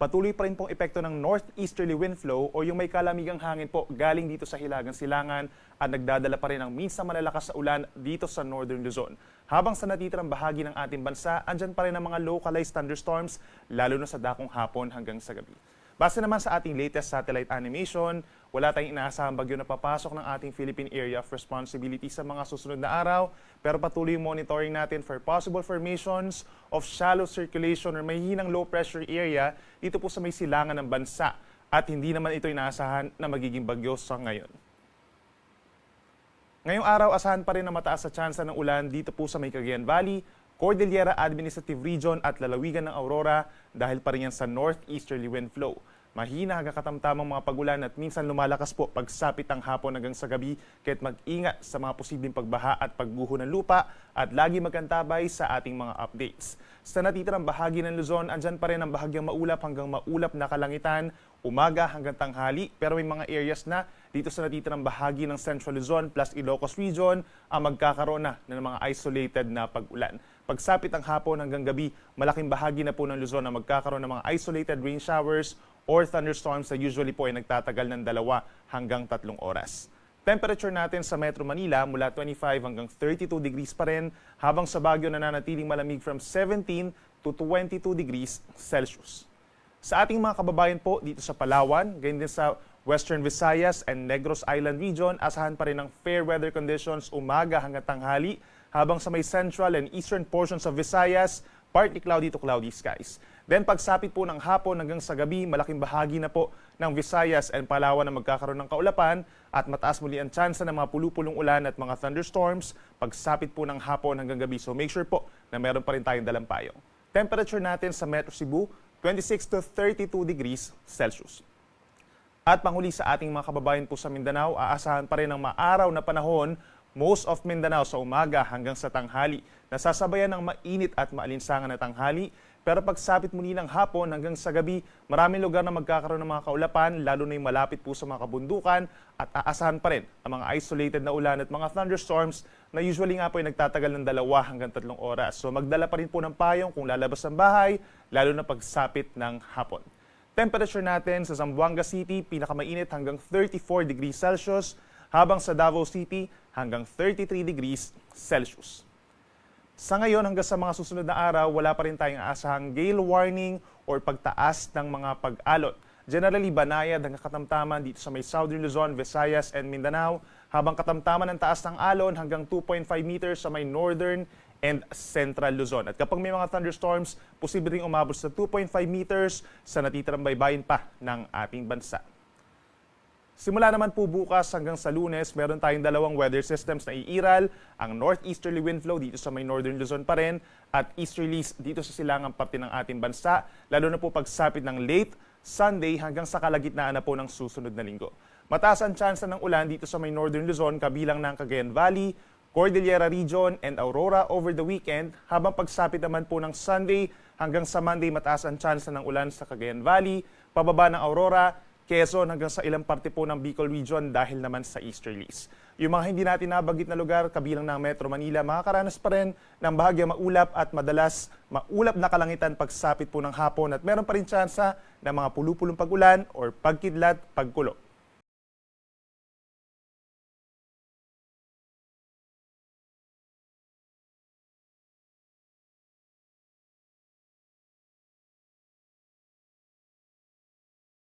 Patuloy pa rin pong epekto ng northeasterly wind flow o yung may kalamigang hangin po galing dito sa Hilagang Silangan at nagdadala pa rin ng minsan malalakas na ulan dito sa Northern Luzon. Habang sa natitirang bahagi ng ating bansa, andyan pa rin ang mga localized thunderstorms lalo na sa dakong hapon hanggang sa gabi. Base naman sa ating latest satellite animation, wala tayong inaasahang bagyo na papasok ng ating Philippine Area of Responsibility sa mga susunod na araw, pero patuloy yung monitoring natin for possible formations of shallow circulation or mahihinang low pressure area dito po sa may silangan ng bansa at hindi naman ito inaasahan na magiging bagyo sa ngayon. Ngayong araw, asahan pa rin na mataas sa tsansa ng ulan dito po sa may Cagayan Valley, Cordillera Administrative Region at lalawigan ng Aurora dahil pa rin yan sa northeasterly wind flow. Mahina hanggang katamtamang mga pagulan at minsan lumalakas po pagsapit ng hapon hanggang sa gabi, kaya't mag-ingat sa mga posibleng pagbaha at pagguho ng lupa at lagi magkantabay sa ating mga updates. Sa natitirang bahagi ng Luzon, andyan pa rin ang bahagyang maulap hanggang maulap na kalangitan, umaga hanggang tanghali, pero may mga areas na dito sa natitirang bahagi ng Central Luzon plus Ilocos Region ang magkakaroon na ng mga isolated na pag-ulan. Pagsapit ng hapon hanggang gabi, malaking bahagi na po ng Luzon ang magkakaroon ng mga isolated rain showers or thunderstorms na usually po ay nagtatagal ng 2 hanggang 3 oras. Temperature natin sa Metro Manila mula 25 hanggang 32 degrees pa rin, habang sa Baguio nananatiling malamig from 17 to 22 degrees Celsius. Sa ating mga kababayan po dito sa Palawan, ganyan din sa Western Visayas and Negros Island region, asahan pa rin ng fair weather conditions umaga hanggang tanghali, habang sa may central and eastern portions of Visayas, partly cloudy to cloudy skies. Then pagsapit po ng hapon hanggang sa gabi, malaking bahagi na po ng Visayas and Palawan na magkakaroon ng kaulapan at mataas muli ang tsansa ng mga pulupulong ulan at mga thunderstorms pagsapit po ng hapon hanggang gabi. So make sure po na meron pa rin tayong dalang payong. Temperature natin sa Metro Cebu, 26 to 32 degrees Celsius. At panghuli sa ating mga kababayan po sa Mindanao, aasahan pa rin ng maaraw na panahon most of Mindanao sa umaga hanggang sa tanghali. Nasasabayan ng mainit at maalinsangan na tanghali, pero pagsapit muli ng hapon hanggang sa gabi, maraming lugar na magkakaroon ng mga kaulapan, lalo na yung malapit po sa mga kabundukan, at aasahan pa rin ang mga isolated na ulan at mga thunderstorms na usually nga po ay nagtatagal ng 2 hanggang 3 oras. So magdala pa rin po ng payong kung lalabas ng bahay, lalo na pagsapit ng hapon. Temperature natin sa Zamboanga City, pinakamainit hanggang 34 degrees Celsius, habang sa Davao City hanggang 33 degrees Celsius. Sa ngayon hanggang sa mga susunod na araw, wala pa rin tayong aasahang gale warning or pagtaas ng mga pag-alon. Generally, banayad hanggang katamtaman dito sa may Southern Luzon, Visayas, and Mindanao, habang katamtaman ng taas ng alon hanggang 2.5 meters sa may Northern and Central Luzon. At kapag may mga thunderstorms, posible ring umabot sa 2.5 meters sa natitirang baybayin pa ng ating bansa. Simula naman po bukas hanggang sa Lunes, meron tayong 2 weather systems na iiral, ang northeasterly wind flow dito sa may Northern Luzon pa rin at easterlies dito sa silangang parte ng ating bansa, lalo na po pagsapit ng late Sunday hanggang sa kalagitnaan na po ng susunod na linggo. Mataas ang tsansa ng ulan dito sa may Northern Luzon kabilang ng Cagayan Valley, Cordillera Region and Aurora over the weekend, habang pagsapit naman po ng Sunday hanggang sa Monday mataas ang tsansa ng ulan sa Cagayan Valley, pababa ng Aurora, Quezon hanggang sa ilang parte po ng Bicol Region dahil naman sa easterlies. Yung mga hindi natin nabanggit na lugar, kabilang ng Metro Manila, makakaranas pa rin ng bahagyang maulap at madalas maulap na kalangitan pagsapit po ng hapon at meron pa rin tsansa ng mga pulupulong pag-ulan or pagkidlat, pagkulo.